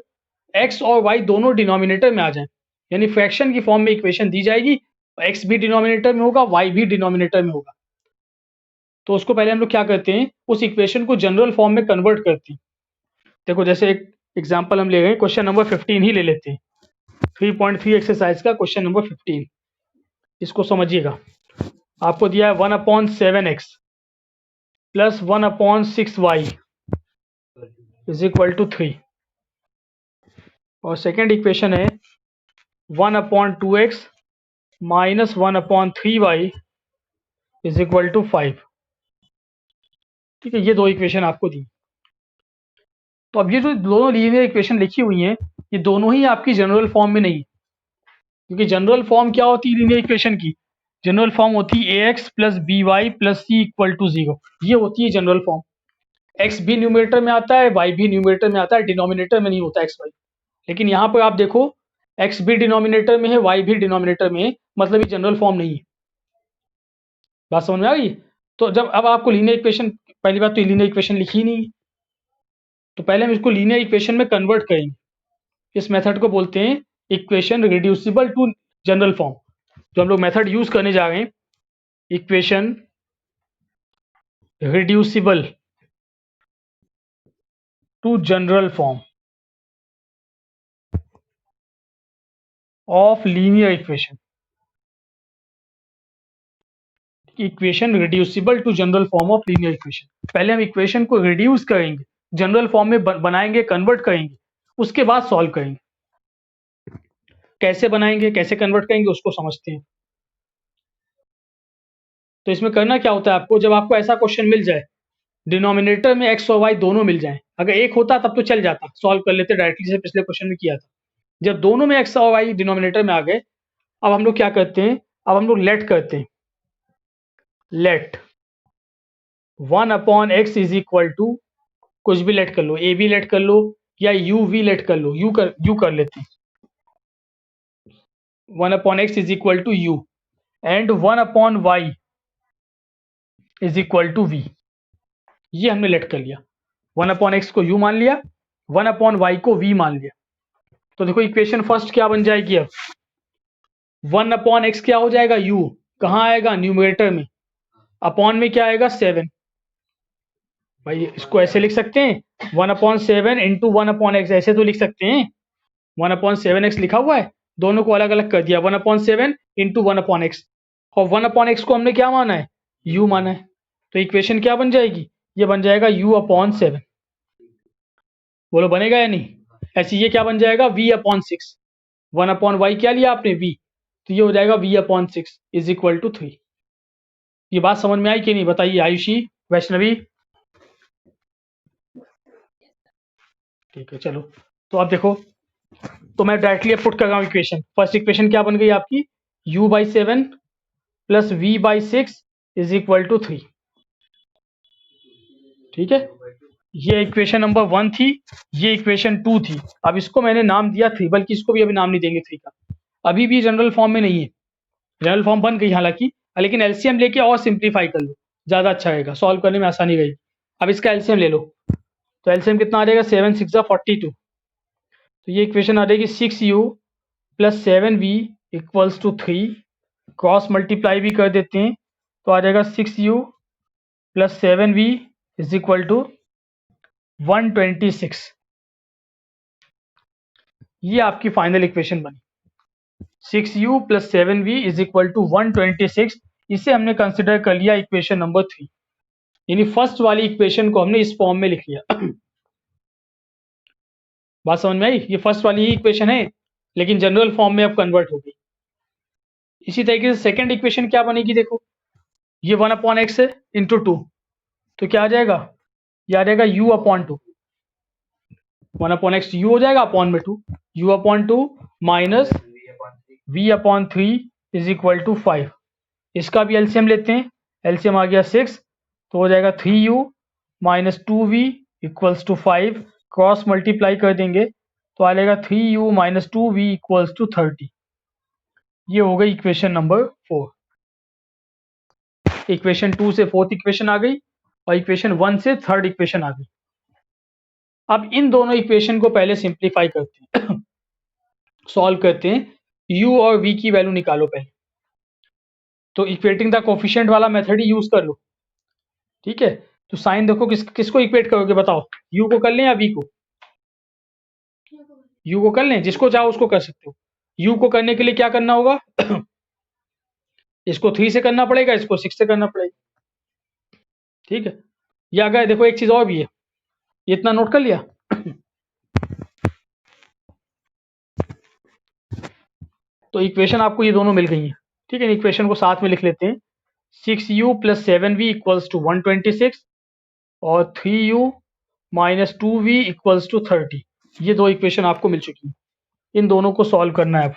x और y दोनों डिनोमिनेटर में आ जाए, यानी फ्रैक्शन की फॉर्म में इक्वेशन दी जाएगी, x भी डिनोमिनेटर में होगा, y भी डिनोमिनेटर में होगा, तो उसको पहले हम लोग क्या करते हैं, उस इक्वेशन को जनरल फॉर्म में कन्वर्ट करते हैं। देखो जैसे एक एग्जांपल हम ले गए, क्वेश्चन नंबर 15 ही ले लेते हैं। 3.3 एक्सरसाइज का क्वेश्चन नंबर 15, इसको समझिएगा। आपको दिया है 1/7x plus 1/6y is equal to 3, और सेकेंड इक्वेशन है 1/2x minus 1/3y is equal to 5। ठीक है, ये दो इक्वेशन आपको दी। तो अब ये जो दोनों लीनियर इक्वेशन लिखी हुई हैं, ये दोनों ही आपकी जनरल फॉर्म में नहीं है, क्योंकि जनरल फॉर्म क्या होती है लीनियर इक्वेशन की? जनरल फॉर्म होती है ax plus by plus c equal to 0। ये होती है जनरल फॉर्म। x भी न्यूमरेटर में आता है, y भी न्यूमरेटर में आता है, डिनोमिनेटर में नहीं होता x y। लेकिन यहाँ पर आप देखो, x भी डिनोमिनेटर में है, y भी डिनोमिनेटर में है, मतलब ये जनरल फॉर्म नहीं है। बात समझ में आ गई? तो जब अब आपको लीनियर इक्वेशन, पहली बात तो लीनियर इक्वेशन लिखी नहीं है, तो पहले हम इसको लीनियर इक्वेशन में कन्वर्ट करेंगे। इस मेथड को बोलते हैं equation reducible to general form. जो हम लोग मेथड यूज करने जा रहे हैं, equation reducible to general form of linear equation. Equation reducible to general form of linear equation. पहले हम इक्वेशन को रिड्यूस करेंगे, जनरल फॉर्म में बनाएंगे, कन्वर्ट करेंगे, उसके बाद सॉल्व करेंगे। कैसे बनाएंगे, कैसे कन्वर्ट करेंगे, उसको समझते हैं। तो इसमें करना क्या होता है आपको, जब आपको ऐसा क्वेश्चन मिल जाए, डिनोमिनेटर में x और y दोनों मिल जाएं, अगर एक होता तब तो चल जाता, सॉल्व कर लेते डायरेक्टली, जैसे पिछले क्वेश्चन में किया था। जब दोनों में x और y डिनोमिनेटर में आ गए, अब हम लोग क्या करते हैं, अब हम लोग लेट करते हैं। Late 1/x is equal to, कुछ भी लेट कर लो, a भी लेट कर लो या u भी लेट कर लो, u कर लेते हैं। 1/x is equal to u and 1/y is equal to v। ये हमने लेट कर लिया। 1/x को u मान लिया, 1/y को v मान लिया। तो देखो इक्वेशन फर्स्ट क्या बन जाएगी, अब 1/x क्या हो जाएगा, u कहाँ आएगा, न्यूमरेटर में, अपॉन में क्या आएगा, 7। भाई इसको ऐसे लिख सकते हैं, 1/7 इंटू 1/x, ऐसे तो लिख सकते हैं। 1/7x लिखा हुआ है, दोनों को अलग अलग कर दिया, 1/7 इंटू 1/x, और 1/x को हमने क्या माना है, u माना है। तो इक्वेशन क्या बन जाएगी, ये बन जाएगा u/7। बोलो बनेगा या नहीं? ऐसे ये क्या बन जाएगा, v/6। 1/y क्या लिया आपने, v, तो ये हो जाएगा v/6 इज इक्वल टू 3। ये बात समझ में आई कि नहीं, बताइए आयुषी, वैष्णवी? ठीक है चलो, तो आप देखो, तो मैं डायरेक्टली पुट कर रहा हूँ इक्वेशन। फर्स्ट इक्वेशन क्या बन गई आपकी, u/7 plus v/6 is equal to 3। ठीक है, ये इक्वेशन नंबर 1 थी, ये इक्वेशन 2 थी। अब इसको मैंने नाम दिया 3, बल्कि इसको भी अभी नाम नहीं देंगे 3 का, अभी भी जनरल फॉर्म में नहीं है। जनरल फॉर्म बन गई हालांकि, लेकिन एलसीएम लेके और सिंप्लीफाई कर लो, ज़्यादा अच्छा रहेगा, सॉल्व करने में आसानी रहेगी। अब इसका एलसीएम ले लो, तो एलसीएम कितना आ जाएगा, 7 6 42। तो ये इक्वेशन आ जाएगी 6u plus 7v equals to 3। Cross multiply भी कर देते हैं, तो आ जाएगा 6u plus 7v is equal to 126। ये आपकी फाइनल इक्वेशन बनी। 6u plus 7v is equal to 126। इसे हमने कंसिडर कर लिया इक्वेशन नंबर 3, यानी फर्स्ट वाली इक्वेशन को हमने इस फॉर्म में लिख लिया। बात समझ में आई? ये फर्स्ट वाली ही इक्वेशन है लेकिन जनरल फॉर्म में अब कन्वर्ट हो गई। इसी तरीके से सेकंड इक्वेशन क्या बनेगी, देखो ये 1/x है इंटू 2, तो क्या आ जाएगा, ये आ जाएगा u/2। 1/x u हो जाएगा, अपॉन में 2, u/2 minus v/3 is equal to 5। इसका भी एलसीएम लेते हैं, एलसीएम आ गया 6, तो हो जाएगा 3u minus 2v equals to 5। Cross multiply कर देंगे तो आ जाएगा 3u minus 2v equals to 30। ये हो गई इक्वेशन नंबर 4। इक्वेशन 2 से फोर्थ इक्वेशन आ गई और इक्वेशन 1 से थर्ड इक्वेशन आ गई। अब इन दोनों इक्वेशन को पहले सिंप्लीफाई करते हैं, सॉल्व करते हैं। u और v की वैल्यू निकालो पहले, तो इक्वेटिंग द कोफिशिएंट वाला मेथड ही यूज कर लो, ठीक है। तो साइन देखो किसको इक्वेट करोगे बताओ, u को कर लें या v को? u को कर लें, जिसको चाहो उसको कर सकते हो। u को करने के लिए क्या करना होगा, इसको 3 से करना पड़ेगा, इसको 6 से करना पड़ेगा, ठीक है। या अगर देखो एक चीज और भी है, ये इतना नोट कर लिया। तो इक्वेशन आपको ये दोनों मिल गई हैं, ठीक है। इक्वेशन को साथ में लिख लेते हैं। 6u plus 7v equals to 126 और 3u minus 2v equals to 30। ये दो इक्वेशन आपको मिल चुकी हैं, इन दोनों को सॉल्व करना है अब,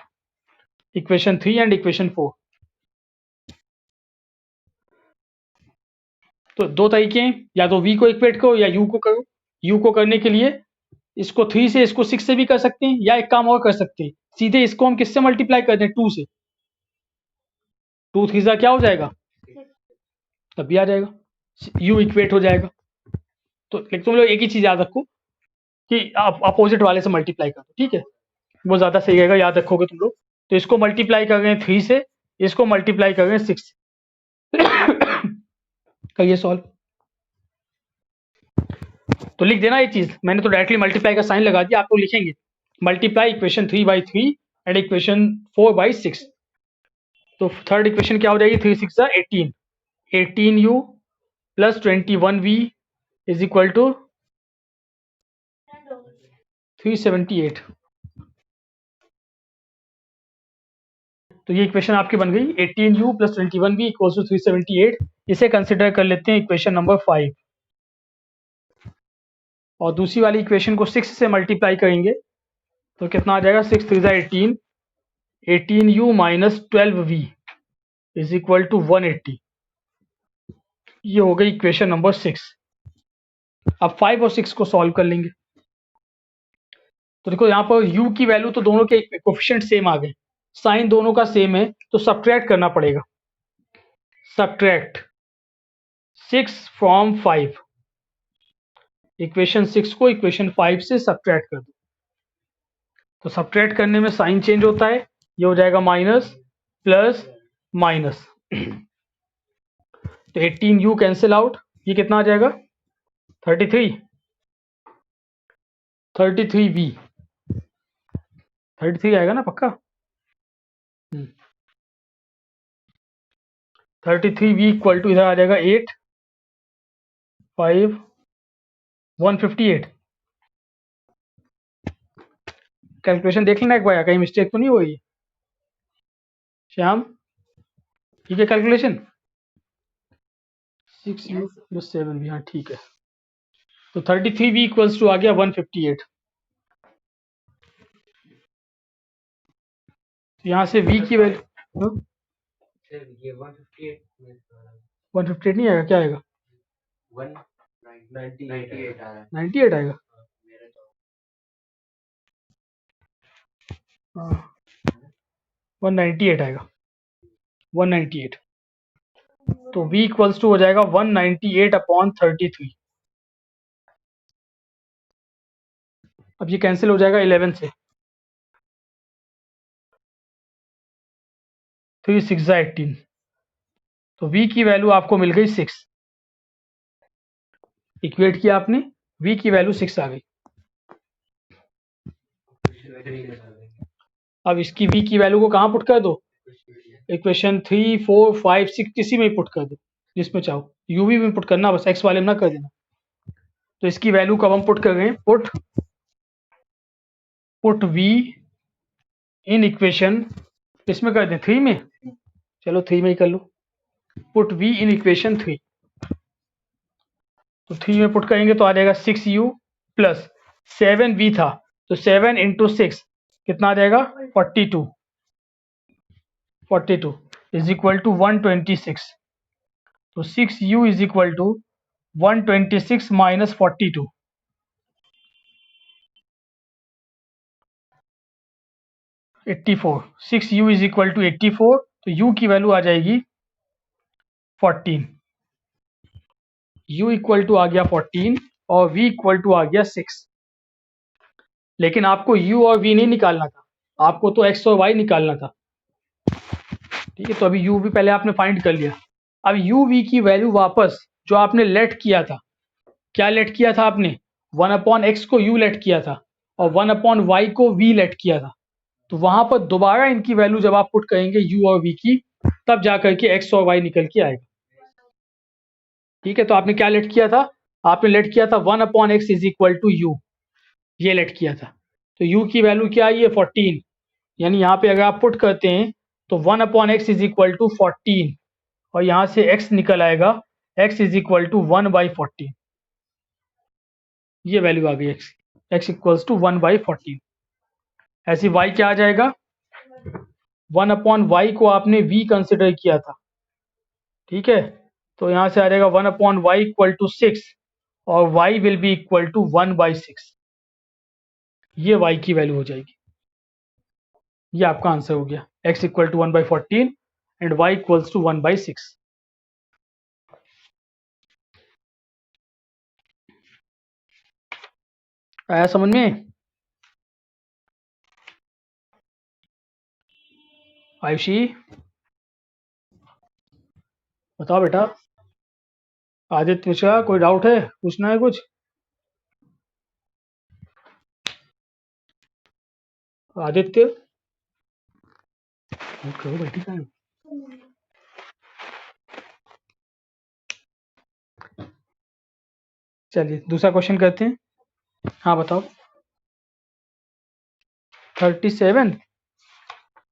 इक्वेशन 3 एंड इक्वेशन 4। तो दो तरीके हैं, या तो v को इक्वेट करो या u को करो। u को करने के लिए इसको 3 से इसको 6 से भी कर सकते हैं, या एक काम और कर सकते हैं, सीधे इसको हम किससे मल्टीप्लाई कर दें, 2 से। 2 3 क्या हो जाएगा, तब भी आ जाएगा, u इक्वेट हो जाएगा। तो लेकिन तुम लोग एक ही चीज याद रखो कि आप अपोजिट वाले से मल्टीप्लाई कर दो, ठीक है, वो ज्यादा सही रहेगा, याद रखोगे तुम लोग। तो इसको मल्टीप्लाई कर रहे हैं 3 से, इसको मल्टीप्लाई कर रहे हैं 6 से। करिए सॉल्व। तो लिख देना ये चीज, मैंने तो डायरेक्टली मल्टीप्लाई का साइन लगा दिया, आपको लिखेंगे मल्टीप्लाई इक्वेशन 3/3 एंड इक्वेशन 4/6। तो थर्ड इक्वेशन क्या हो जाएगी, 3 6 18, 18u plus 21v is equal to 378। तो ये इक्वेशन आपकी बन गई, 18u plus 21v equal to 378। इसे कंसिडर कर लेते हैं इक्वेशन नंबर 5। और दूसरी वाली इक्वेशन को 6 से मल्टीप्लाई करेंगे तो कितना आ जाएगा, 6 3 18, 18u minus 12v is equal to 180। ये हो गई इक्वेशन नंबर 6। अब 5 और 6 को सॉल्व कर लेंगे। तो देखो यहाँ पर u की वैल्यू तो दोनों के कोफिशिएंट सेम आ गए, साइन दोनों का सेम है, तो सब्ट्रैक्ट करना पड़ेगा। सब्ट्रैक्ट 6 फ्रॉम 5, इक्वेशन 6 को इक्वेशन 5 से सब्ट्रैक्ट कर दो। तो सब्ट्रैक्ट करने में साइन चेंज होता है, ये हो जाएगा माइनस प्लस माइनस। तो 18u कैंसिल आउट, ये कितना आ जाएगा, 33, 33v, 33 आएगा ना पक्का, 33v इक्वल टू इधर आ जाएगा 8 5 158। कैलकुलेशन देख लेना एक बार, कहीं मिस्टेक तो नहीं हुई श्याम, ठीक है कैलकुलेशन, 6u प्लस 7v, हाँ ठीक है। तो 33v इक्वल्स टू आ गया 158। यहाँ से v की वैल्यू 158 नहीं आएगा, क्या आएगा, 98 आएगा। हाँ 198 आएगा, 198। तो v इक्वल्स टू हो जाएगा 198/33। अब ये कैंसिल हो जाएगा 11 से, 3 6 18। तो v की वैल्यू आपको मिल गई 6, इक्वेट किया आपने, v की वैल्यू 6 आ गई। अब इसकी v की वैल्यू को कहाँ पुट कर दो, इक्वेशन 3, 4, 5, 6 किसी में पुट कर दो, जिसमें चाहो, uv में पुट करना, बस x वाले में ना कर देना। तो इसकी वैल्यू कब हम पुट कर रहे हैं, पुट v इन इक्वेशन, किसमें कर दें, 3 में, चलो 3 में ही कर लो, पुट v इन इक्वेशन 3। तो 3 में पुट करेंगे तो आ जाएगा 6u प्लस 7v था, तो 7 इंटू 6 कितना आ जाएगा, 42 इज इक्वल टू 126। तो 6u is equal to 126 minus 42, 84। 6u is equal to 84, तो u की वैल्यू आ जाएगी 14। u इक्वल टू आ गया 14 और v इक्वल टू आ गया 6। लेकिन आपको u और v नहीं निकालना था, आपको तो x और y निकालना था। ठीक है, तो अभी u v पहले आपने फाइंड कर लिया। अब u v की वैल्यू वापस जो आपने लेट किया था, क्या लेट किया था आपने, 1/x को u लेट किया था और 1/y को v लेट किया था। तो वहां पर दोबारा इनकी वैल्यू जब आप पुट करेंगे u और v की, तब जाकर के x और y निकल के आएगा। ठीक है, तो आपने क्या लेट किया था, आपने लेट किया था 1/x is equal to u, ये लेट किया था। तो u की वैल्यू क्या आई है, 14। यानी यहाँ पे अगर आप पुट करते हैं तो 1/x इज इक्वल टू 14 और यहाँ से x निकल आएगा, x इज इक्वल टू 1/14। ये वैल्यू आ गई x इक्वल्स टू 1/14। ऐसे y क्या आ जाएगा, 1/y को आपने v कंसिडर किया था। ठीक है, तो यहाँ से आ जाएगा 1/y इक्वल टू 6 और y will be equal to 1/6। ये y की वैल्यू हो जाएगी। ये आपका आंसर हो गया, x equal to 1/14 and y equals to 1/6। आया समझ में, आयुषी बताओ बेटा। आदित्य मिश्रा कोई डाउट है, पूछना है कुछ, आदित्य करो बैठी का। चलिए दूसरा क्वेश्चन करते हैं। हाँ बताओ। 37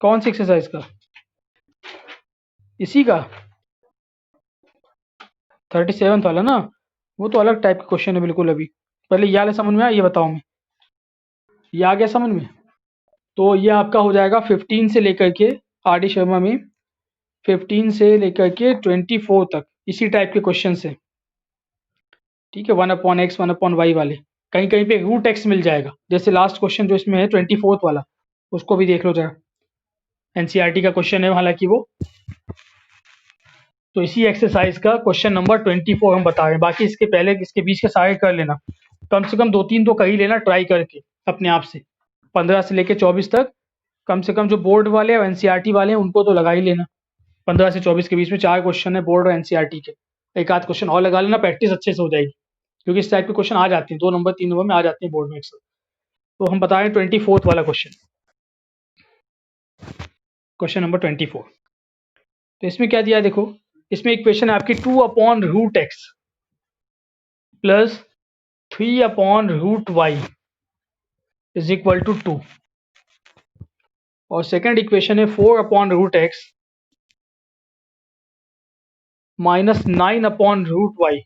कौन सी एक्सरसाइज का, इसी का 37 वाला ना, वो तो अलग टाइप का क्वेश्चन है बिल्कुल। अभी पहले ये वाला समझ में आया, ये बताओ मैं, ये आ गया समझ में। तो ये आपका हो जाएगा 15 से लेकर के, आर डी शर्मा में 15 से लेकर के 24 तक इसी टाइप के क्वेश्चन है। ठीक है, 1/x 1/y वाले, कहीं कहीं पे रूट एक्स मिल जाएगा, जैसे लास्ट क्वेश्चन जो इसमें है 24 वाला, उसको भी देख लो जरा, एनसीईआरटी का क्वेश्चन है हालांकि वो। तो इसी एक्सरसाइज का क्वेश्चन नंबर 24 हम बता रहे हैं। बाकी इसके पहले इसके बीच के सारे कर लेना, कम से कम 2-3 तो कर ही लेना ट्राई करके अपने आप से। 15 से लेकर 24 तक कम से कम जो बोर्ड वाले और एनसीईआरटी वाले हैं उनको तो लगा ही लेना। 15 से 24 के बीच में 4 क्वेश्चन है बोर्ड और एनसीईआरटी के, एक आध क्वेश्चन और लगा लेना, प्रैक्टिस अच्छे से हो जाएगी, क्योंकि इस टाइप के क्वेश्चन आ जाते हैं 2 नंबर 3 नंबर में आ जाते हैं बोर्ड में अक्सर। तो हम बता रहे हैं 24 वाला क्वेश्चन, क्वेश्चन नंबर 24। तो इसमें क्या दिया है देखो, इसमें इक्वेशन है आपकी 2/√x plus 3/√y is equal to 2 और सेकेंड इक्वेशन है 4/√x minus 9/√y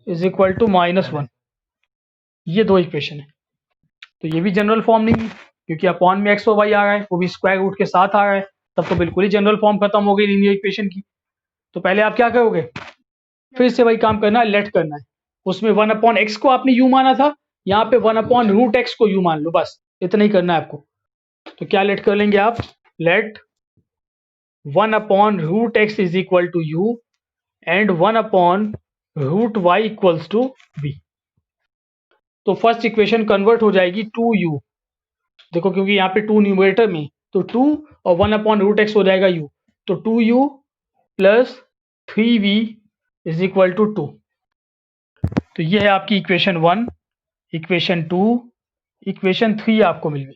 is equal to -1। ये दो इक्वेशन है। तो ये भी जनरल फॉर्म नहीं है, क्योंकि अपॉन में x और y आ रहा है, वो भी स्क्वायर रूट के साथ आ रहा है, तब तो बिल्कुल ही जनरल फॉर्म खत्म हो गई लीनियर इक्वेशन की। तो पहले आप क्या करोगे, फिर से वही काम करना है, लेट करना है। उसमें 1/x को आपने u माना था, यहाँ पे 1/√x को u मान लो, बस इतना ही करना है आपको। तो क्या लेट कर लेंगे आप, let 1/√x is equal to u and 1/√y equals to v। तो फर्स्ट इक्वेशन कन्वर्ट हो जाएगी 2u, देखो क्योंकि यहाँ पे 2 न्यूमरेटर में, तो 2 और 1/√x हो जाएगा u, तो 2u plus 3v is equal to 2। तो ये है आपकी इक्वेशन 1, इक्वेशन 2, इक्वेशन 3 आपको मिल गई।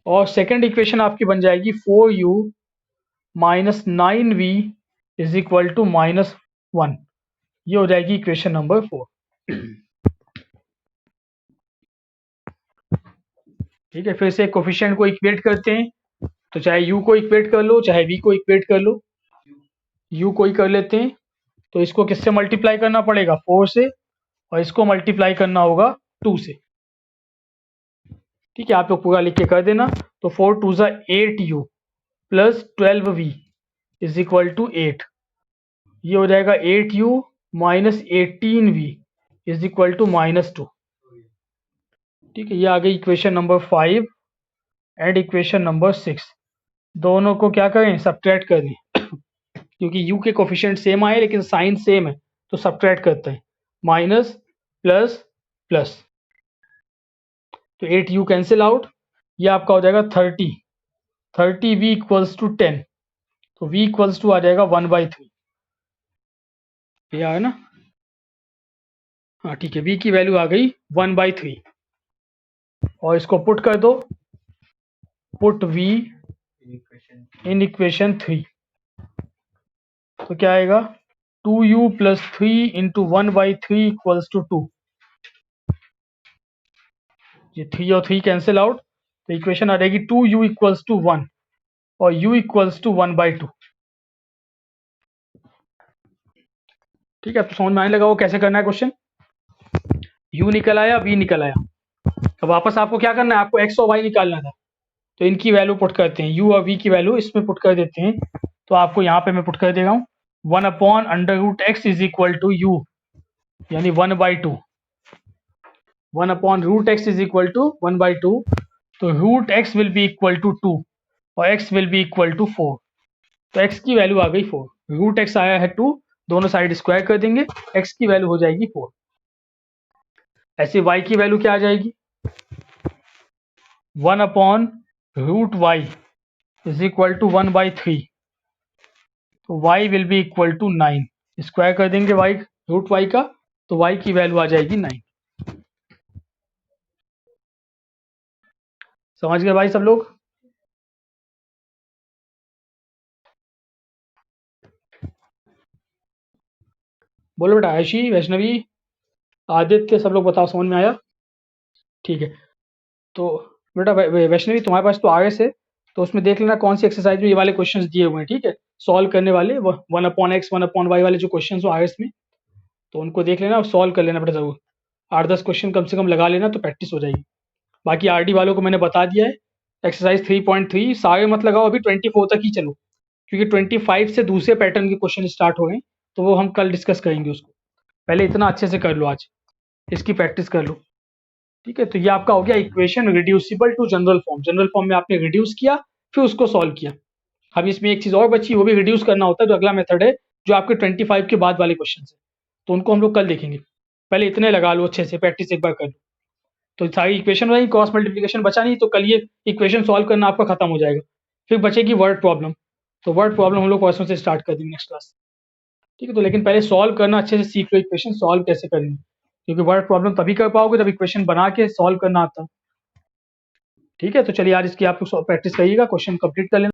और सेकंड इक्वेशन आपकी बन जाएगी 4u minus 9v is equal to -1। ये हो जाएगी इक्वेशन नंबर 4। ठीक है, फिर से कोफिशिएंट को इक्वेट करते हैं, तो चाहे u को इक्वेट कर लो चाहे v को इक्वेट कर लो। u को ही कर लेते हैं, तो इसको किससे मल्टीप्लाई करना पड़ेगा 4 से, और इसको मल्टीप्लाई करना होगा 2 से। ठीक है, आप लोग पूरा लिख के कर देना। तो 4 2 ज़ा 8u plus 12v is equal to 8। ये हो जाएगा 8u minus 18v is equal to -2। ठीक है, ये आ गई equation number 5 and equation number 6। दोनों को क्या करें, सब्ट्रैक्ट कर दें क्योंकि u के कोफिशिएंट सेम आए लेकिन साइन सेम है, तो सब्ट्रैक्ट करते हैं। माइनस प्लस प्लस, तो 8u कैंसिल आउट, ये आपका हो जाएगा 30v इक्वल्स टू 10, तो v इक्वल्स टू आ जाएगा 1/3। ये है ना, हाँ ठीक है, v की वैल्यू आ गई 1/3। और इसको पुट कर दो, पुट v इन इक्वेशन 3, तो क्या आएगा 2u plus 3 into 1/3 equals to 2। ये 3 और 3 कैंसिल आउट, तो इक्वेशन आ जाएगी 2u इक्वल्स टू 1 और u इक्वल्स टू 1/2। ठीक है, तो समझ में आने लगा वो कैसे करना है क्वेश्चन। u निकल आया, v निकल आया, अब वापस आपको क्या करना है, आपको x और y निकालना था, तो इनकी वैल्यू पुट करते हैं, u और v की वैल्यू इसमें पुट कर देते हैं। तो आपको यहाँ पे मैं पुट कर दे रहा हूँ 1/√x is equal to u, यानी 1/2। 1/√x इज इक्वल टू 1/2, तो √x will be equal to 2 और x will be equal to 4। तो x की वैल्यू आ गई 4, √x आया है 2, दोनों साइड स्क्वायर कर देंगे, x की वैल्यू हो जाएगी 4। ऐसे y की वैल्यू क्या आ जाएगी 1/√y इज इक्वल टू 1/3, तो y will be equal to 9। Square कर देंगे y √y का, तो y की वैल्यू आ जाएगी 9। समझ गए भाई सब लोग। बोलो बेटा, आयशी, वैष्णवी, आदित्य, सब लोग बताओ समझ में आया। ठीक है, तो बेटा वैष्णवी तुम्हारे पास तो RS है, तो उसमें देख लेना कौन सी एक्सरसाइज में ये वाले क्वेश्चंस दिए हुए हैं। ठीक है, सॉल्व करने वाले 1/x 1/y वाले जो क्वेश्चन हो RS में, तो उनको देख लेना और सॉल्व कर लेना बेटा जरूर। 8-10 क्वेश्चन कम से कम लगा लेना, तो प्रैक्टिस हो जाएगी। बाकी RD वालों को मैंने बता दिया है, एक्सरसाइज 3.3 सारे मत लगाओ, अभी 24 तक ही चलो, क्योंकि 25 से दूसरे पैटर्न के क्वेश्चन स्टार्ट हो गए, तो वो हम कल डिस्कस करेंगे उसको। पहले इतना अच्छे से कर लो, आज इसकी प्रैक्टिस कर लो। ठीक है, तो ये आपका हो गया equation reducible to general form. General form में आपने रिड्यूस किया, फिर उसको सॉल्व किया। अब इसमें एक चीज़ और बची, वो भी रिड्यूस करना होता है, जो अगला मेथड है, जो आपके 25 के बाद वाले क्वेश्चन है, तो उनको हम लोग कल देखेंगे। पहले इतने लगा लो, अच्छे से प्रैक्टिस एक बार कर लो, तो सारी इक्वेशन रही, क्रॉस मल्टीप्लिकेशन बचा नहीं, तो कल ये इक्वेशन सॉल्व करना आपका खत्म हो जाएगा। फिर बचेगी वर्ड प्रॉब्लम, तो वर्ड प्रॉब्लम हम लोग परसों से स्टार्ट कर देंगे नेक्स्ट क्लास। ठीक है, तो लेकिन पहले सॉल्व करना अच्छे से सीख लो, इक्वेशन सॉल्व कैसे करेंगे, क्योंकि वर्ड प्रॉब्लम तभी कर पाओगे जब इक्वेशन बना के सॉल्व करना आता है। ठीक है, तो चलिए आज इसकी आप लोग प्रैक्टिस करिएगा, क्वेश्चन कंप्लीट कर लेना।